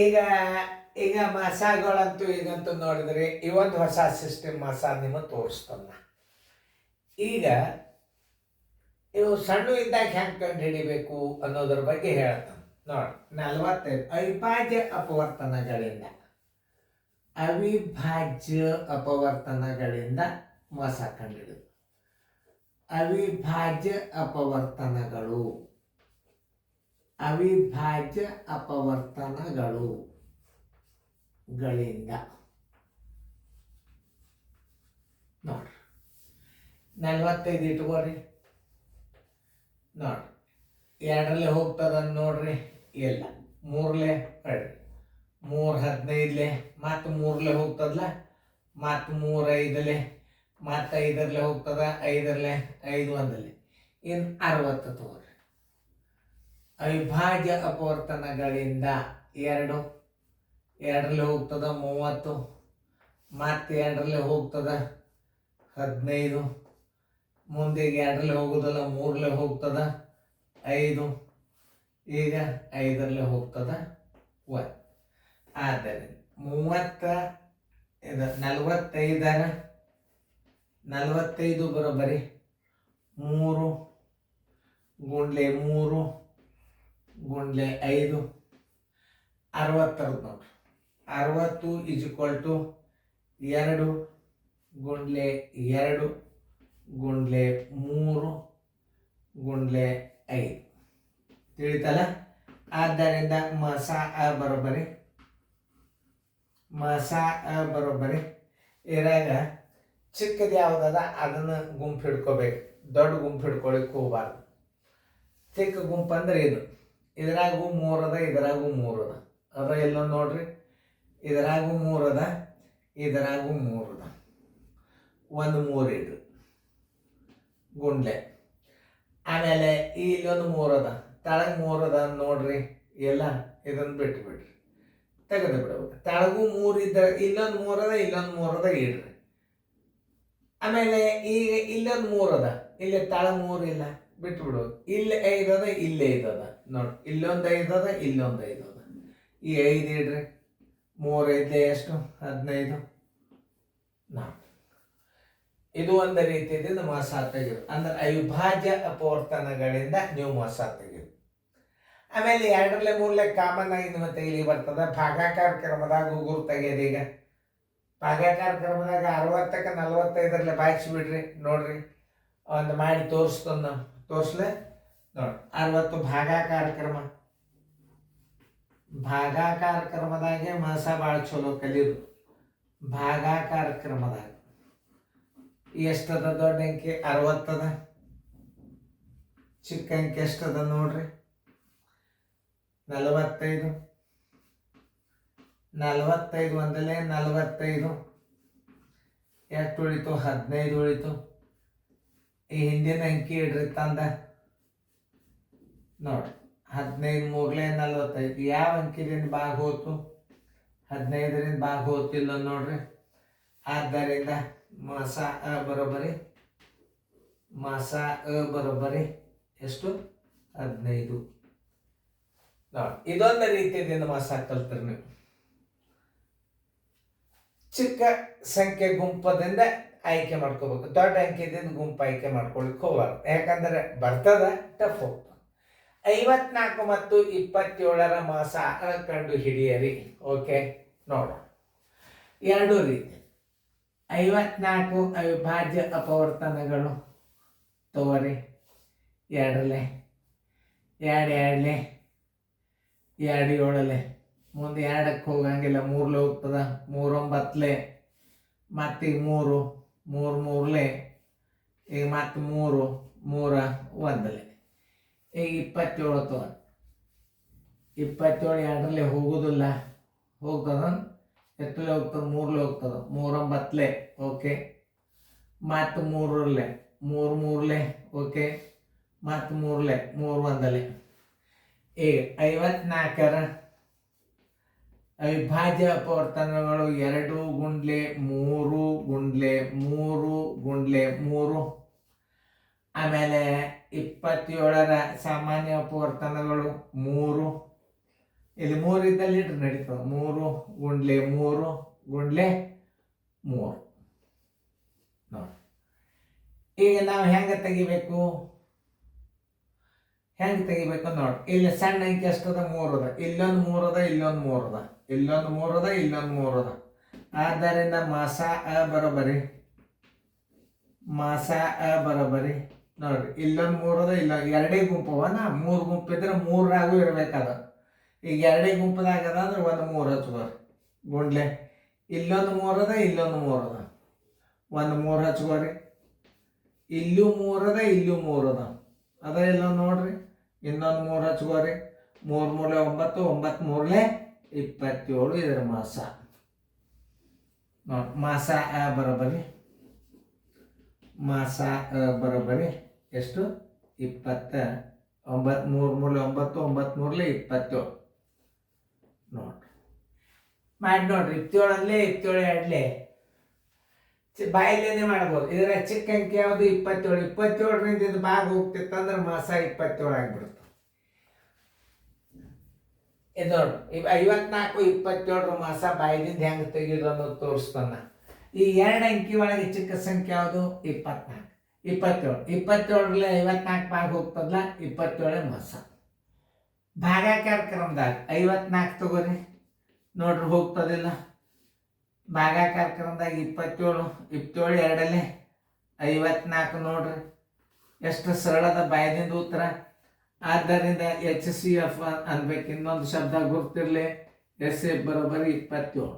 ಈಗ ಈಗ ಮಸಾಗಳಂತೂ ಈಗಂತೂ ನೋಡಿದ್ರೆ ಇವೊಂದು ಹೊಸ ಸಿಸ್ಟಮ್ ಮಸಾ ನಿಮಗೆ ತೋರಿಸ್ತಾನ. ಈಗ ಇವು ಸಣ್ಣ ಇದ್ದಾಗ ಹೆಂಗೆ ಕಂಡು ಹಿಡಿಬೇಕು ಅನ್ನೋದ್ರ ಬಗ್ಗೆ ಹೇಳ್ತಾನೆ ನೋಡಿ. 45 ಅವಿಭಾಜ್ಯ ಅಪವರ್ತನಗಳಿಂದ ಮಸ ಕಂಡುಹಿಡಿದು. ಅವಿಭಾಜ್ಯ ಅಪವರ್ತನಗಳು ಗಳಿಂದ ನೋಡ್ರಿ 45 ಇಟ್ಕೋರಿ ನೋಡ್ರಿ. 2ರಲ್ಲಿ ಹೋಗ್ತದ ನೋಡ್ರಿ, ಇಲ್ಲ 3ಲೆ ಹೇಳ್ರಿ, 3 15ಲೆ ಮತ್ತು 3ಲೆ ಹೋಗ್ತದಲ್ಲ, ಮತ್ತು 3 5ಲೆ ಮತ್ತು 5ರಲ್ಲಿ ಹೋಗ್ತದ, 5ರಲ್ಲಿ 5 1ಲೆ, ಇನ್ನು 60 ತಗೋರಿ. ಅವಿಭಾಜ್ಯ ಅಪವರ್ತನಗಳಿಂದ 2ರಲ್ಲಿ ಹೋಗ್ತದ 30, ಮತ್ತು 2ರಲ್ಲಿ ಹೋಗ್ತದ 15, ಮುಂದೆ 2ರಲ್ಲಿ ಹೋಗೋದಲ್ಲ 3ರಲ್ಲಿ ಹೋಗ್ತದ 5, ಈಗ 5ರಲ್ಲಿ ಹೋಗ್ತದ 1. ಆದ್ದರಿಂದ 45 ಬರೋಬ್ಬರಿ 3 ಗುಂಡ್ಲೆ 3 ಗುಂಡ್ಲೆ 5 60 ನೋಡ್ರಿ. 60 = 2 ಗುಂಡ್ಲೆ 2 ಗುಂಡ್ಲೆ 3 ಗುಂಡ್ಲೆ 5 ತಿಳಿತಲ್ಲ. ಆದ್ದರಿಂದ ಮಸ ಬರೋಬ್ಬರಿ ಇರಾಗ ಚಿಕ್ಕದು ಯಾವುದದ ಅದನ್ನು ಗುಂಪು ಹಿಡ್ಕೋಬೇಕು, ದೊಡ್ಡ ಗುಂಪು ಹಿಡ್ಕೊಳಿಕ್ಕೆ ಹೋಗ್ಬಾರ್ದು. ಚಿಕ್ಕ ಗುಂಪು ಅಂದ್ರೆ ಇದ್ರಾಗೂ 3 ಅದ, ಇದ್ರಾಗೂ 3 ಅದ. ಅದ ಎಲ್ಲ ನೋಡ್ರಿ, ಇದ್ರಾಗೂ 3 ಅದ, ಇದ್ರಾಗೂ 3 ಅದ. 1 3 ಇಡ್ರಿ ಗುಂಡ್ಲೆ. ಆಮೇಲೆ ಇಲ್ಲೊಂದು 3 ಅದ, ತಳಗ 3 ಅದ ನೋಡ್ರಿ, ಎಲ್ಲ ಇದನ್ನು ಬಿಟ್ಬಿಡ್ರಿ, ತೆಗೆದು ಬಿಡ್ಬೇಕು. ತಳಗೂ 3 ಇದ್ದರೆ ಇಲ್ಲೊಂದು 3 ಅದ, ಇಲ್ಲೊಂದು 3 ಅದ ಇಡ್ರಿ. ಆಮೇಲೆ ಈಗ ಇಲ್ಲೊಂದು 3 ಅದ, ಇಲ್ಲಿ ತಳ 3 ಇಲ್ಲ, ಬಿಟ್ಟು ಬಿಡೋದು. ಇಲ್ಲಿ 5 ಅದ, ಇಲ್ಲಿ 5 ಅದ ನೋಡಿ, ಇಲ್ಲೊಂದು 5 ಅದ, ಇಲ್ಲೊಂದು 5 ಅದ. ಈ 5 ಇಡ್ರಿ, 3 5 ಎಷ್ಟು 15 4. ಇದು ಒಂದು ರೀತಿಯಿಂದ ಮಸ ತೆಗೆದು, ಅಂದ್ರೆ ಅವಿಭಾಜ್ಯ ಅಪವರ್ತನಗಳಿಂದ ನೀವು ಮಸ ತೆಗೆದು. ಆಮೇಲೆ 2ರಲ್ಲಿ 3ಲೆ ಕಾಮನ್ ಆಗಿ ನಿಮ್ಮ ತೆಗಿಲಿ ಬರ್ತದ. ಭಾಗಾಕಾರ ಕ್ರಮದಾಗ ಗುರು ತೆಗೆಯೋದು. ಈಗ ಭಾಗಾಕಾರ ಕ್ರಮದಾಗ 60ಕ್ಕೆ 45ರಲ್ಲಿ ಬಾಯಿಸ್ಬಿಡ್ರಿ ನೋಡ್ರಿ, ಒಂದು ಮಾಡಿ ತೋರಿಸ್ತಾನ, ತೋರಿಸ್ಲೆ ನೋಡಿ. 60 ಭಾಗಾಕಾರ ಕ್ರಮದಾಗೆ ಮಸ ಭಾಳ ಚಲೋ ಕಲಿಯೋದು. ಭಾಗಾಕಾರ ಕ್ರಮದಾಗ ಎಷ್ಟದ? ದೊಡ್ಡ ಅಂಕಿ 60 ಅದ, ಚಿಕ್ಕ ಅಂಕಿ ಎಷ್ಟದ ನೋಡ್ರಿ 45. 45 ಒಂದಲೇ 45 ಎಷ್ಟು ಉಳಿತು? 15 ಉಳಿತು. ಈ ಹಿಂದಿನ ಅಂಕಿ ಇಡ್ರಿ ತಂದ ನೋಡಿ, 15 3ಲೆ 45. ಯಾವ ಅಂಕಿದಿಂದ ಭಾಗ ಹೋತು? 15ರಿಂದ ಭಾಗ ಹೋತಿಲ್ಲ ನೋಡ್ರಿ. ಆದ್ದರಿಂದ ಮಸ ಬರೋಬ್ಬರಿ ಎಷ್ಟು? 15 ನೋಡಿ. ಇದೊಂದು ರೀತಿಯಿಂದ ಮಸ ಕಲ್ತ್ರಿ ನೀವು. ಚಿಕ್ಕ ಸಂಖ್ಯೆ ಗುಂಪದಿಂದ ಆಯ್ಕೆ ಮಾಡ್ಕೋಬೇಕು, ದೊಡ್ಡ ಅಂಕಿದಿಂದ ಗುಂಪು ಆಯ್ಕೆ ಮಾಡ್ಕೊಳ್ಲಿಕ್ಕೆ ಹೋಗ್ಬಾರ್ದು. ಯಾಕಂದ್ರೆ ಬರ್ತದ, ಟಫ್ ಹೋಗ್ತದೆ. 54 ಮತ್ತು 27ರ ಮಸ ಕಂಡು ಹಿಡಿಯರಿ. ಓಕೆ, ನೋಡೋಣ. 2 ರೀತಿ 54 ಅವಿಭಾಜ್ಯ ಅಪವರ್ತನಗಳು ತಗೋರಿ. 2ರಲ್ಲಿ 2 2ಲೆ 2 7ಲೆ, ಮುಂದೆ 2ಕ್ಕೆ ಹೋಗಂಗಿಲ್ಲ, 3ಲೆ ಹೋಗ್ತದ, 3 9ಲೆ, ಮತ್ತೀಗ 3 3 3ಲೆ, ಈಗ ಮತ್ತೆ 3 3 1ಲೆ, ಈಗ 27 ತಗೋ. 27 2ರಲ್ಲಿ ಹೋಗೋದಿಲ್ಲ, ಹೋಗ್ತದ, ಎಷ್ಟರಲ್ಲಿ ಹೋಗ್ತದೆ? 3ಲೆ ಹೋಗ್ತದೆ, 3 9ಲೆ, ಓಕೆ, ಮತ್ತು 3ರಲ್ಲಿ 3 3ಲೆ, ಓಕೆ, ಮತ್ತು 3ಲೆ 3 1ಲೆ. ಈಗ 54ರ ಅವಿಭಾಜ್ಯ ಅಪವರ್ತನಗಳು 2 ಗುಂಡ್ಲೆ 3 ಗುಂಡ್ಲೆ 3 ಗುಂಡ್ಲೆ 3. ಆಮೇಲೆ 27ರ ಸಾಮಾನ್ಯ ಅಪವರ್ತನಗಳು 3 ಇಲ್ಲಿ 3 ಇದ್ದಲ್ಲಿ ಇಟ್ರೆ ನಡೀತದೆ. 3 ಗುಂಡ್ಲೆ 3 ಗುಂಡ್ಲೆ 3 ನೋಡಿ. ಈಗ ನಾವು ಹೆಂಗೆ ತೆಗಿಬೇಕು ನೋಡಿ. ಇಲ್ಲಿ ಸಣ್ಣ ಅಂಕಿ ಎಷ್ಟದ? 3 ಅದ. ಇಲ್ಲೊಂದು 3 ಅದ, ಇಲ್ಲೊಂದು 3 ಅದ, ಇಲ್ಲೊಂದು 3 ಅದ, ಇಲ್ಲೊಂದು 3 ಅದ. ಆದ್ದರಿಂದ ಮಾಸ ಬರೋಬರಿ ನೋಡ್ರಿ. ಇಲ್ಲೊಂದು 3 ಅದ, ಇಲ್ಲ ಎರಡೇ ಗುಂಪವನ. 3 ಗುಂಪಿದ್ರೆ 3ರಾಗೂ ಇರ್ಬೇಕದ. ಈಗ ಎರಡೇ ಗುಂಪದಾಗದ ಅಂದ್ರೆ ಒಂದು 3 ಹಚ್ಕೋರಿ ಗುಂಡ್ಲೆ. ಇಲ್ಲೊಂದು 3 ಅದ, ಇಲ್ಲೊಂದು 3 ಅದ, ಒಂದು 3 ಹಚ್ಕೋರಿ. ಇಲ್ಲೂ 3 ಅದ, ಇಲ್ಲೂ 3 ಅದ, ಅದ ಇಲ್ಲ ನೋಡ್ರಿ. ಇನ್ನೊಂದು 3 ಹಚ್ಕೋರಿ. 3 3 9, 9 3 27 ಇದರ ಮಾಸ ನೋಡಿ. ಬರೋಬರಿ ಎಷ್ಟು? 29. 3 3 9, 9 3 27 ನೋಡ್ರಿ. ಮಾಡಿ ನೋಡ್ರಿ. 27 27 ಬಾಯಿಲೇನೆ ಮಾಡ್ಬೋದು. ಇದರ ಚಿಕ್ಕ ಅಂಕಿ ಯಾವುದು? 27. 27ರಿಂದ ಇದು ಭಾಗ ಹೋಗ್ತಿತ್ತಂದ್ರೆ ಮಾಸ 27 ಆಗಿಬಿಡುತ್ತೆ. ಇದು ನೋಡ್ರಿ, 54 27 ಮಾಸ ಬಾಯಿಲಿಂದ ಹೆಂಗೆ ತೆಗೆಯೋದು ಅನ್ನೋದು ತೋರಿಸ್ತಾನ. ಈ 2 ಅಂಕಿ ಒಳಗೆ ಚಿಕ್ಕ ಸಂಖ್ಯೆ ಯಾವುದು? 24. 27 27ರಲ್ಲಿ 54 ಭಾಗ ಹೋಗ್ತದಲ್ಲ, 27 ಮಾಸ. ಭಾಗಾಕಾರ ಕ್ರಮದಾಗ 54 ತಗೋರಿ ನೋಡ್ರಿ, ಹೋಗ್ತದಿಲ್ಲ. ಭಾಗಾಕಾರ ಕ್ರಮದಾಗ 27 2 54 ನೋಡ್ರಿ ಎಷ್ಟು ಸರಳದ ಬಾಯದಿಂದ ಉತ್ತರ. ಆದ್ದರಿಂದ HCF ಅನ್ಬೇಕು. ಇನ್ನೊಂದು ಶಬ್ದ ಗುರ್ತಿರ್ಲಿ. SF ಬರೋಬರಿ 27.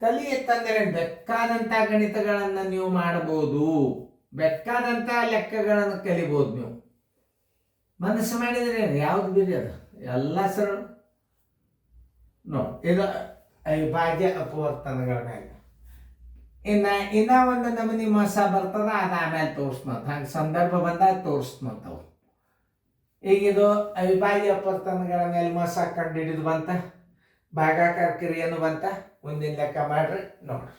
ತಲೆ ಎತ್ತಂದ್ರೆ ಬೇಕಾದಂಥ ಗಣಿತಗಳನ್ನು ನೀವು ಮಾಡಬಹುದು, ಬೇಕಾದಂಥ ಲೆಕ್ಕಗಳನ್ನು ಕಲಿಬಹುದು. ನೀವು ಮನಸ್ಸು ಮಾಡಿದ್ರೆ ಯಾವ್ದು ಬಿರಿ ಅದು ಎಲ್ಲ ಸರಳ ಇದು ಅವಿಭಾಜ್ಯ ಅಪವರ್ತನಗಳ ಮೇಲೆ. ಇನ್ನ ಒಂದು ನಮೂನಿ ಮಾಸ ಬರ್ತದ, ಅದು ಆಮೇಲೆ ತೋರಿಸ್ಮಂತ. ಹಂಗೆ ಸಂದರ್ಭ ಬಂದಾಗ ತೋರಿಸ್ಮಂತವು. ಈಗಿದು ಅವಿಭಾಜ್ಯ ಅಪವರ್ತನಗಳ ಮೇಲೆ ಮಾಸ ಕಂಡು ಹಿಡಿದು ಬಂತ. ಭಾಗಾಕಾರ ಕ್ರಿಯೆಯನ್ನು ಬಂತ. ಮುಂದಿನ ಲೆಕ್ಕ ಮಾಡ್ರಿ ನೋಡ್ರಿ.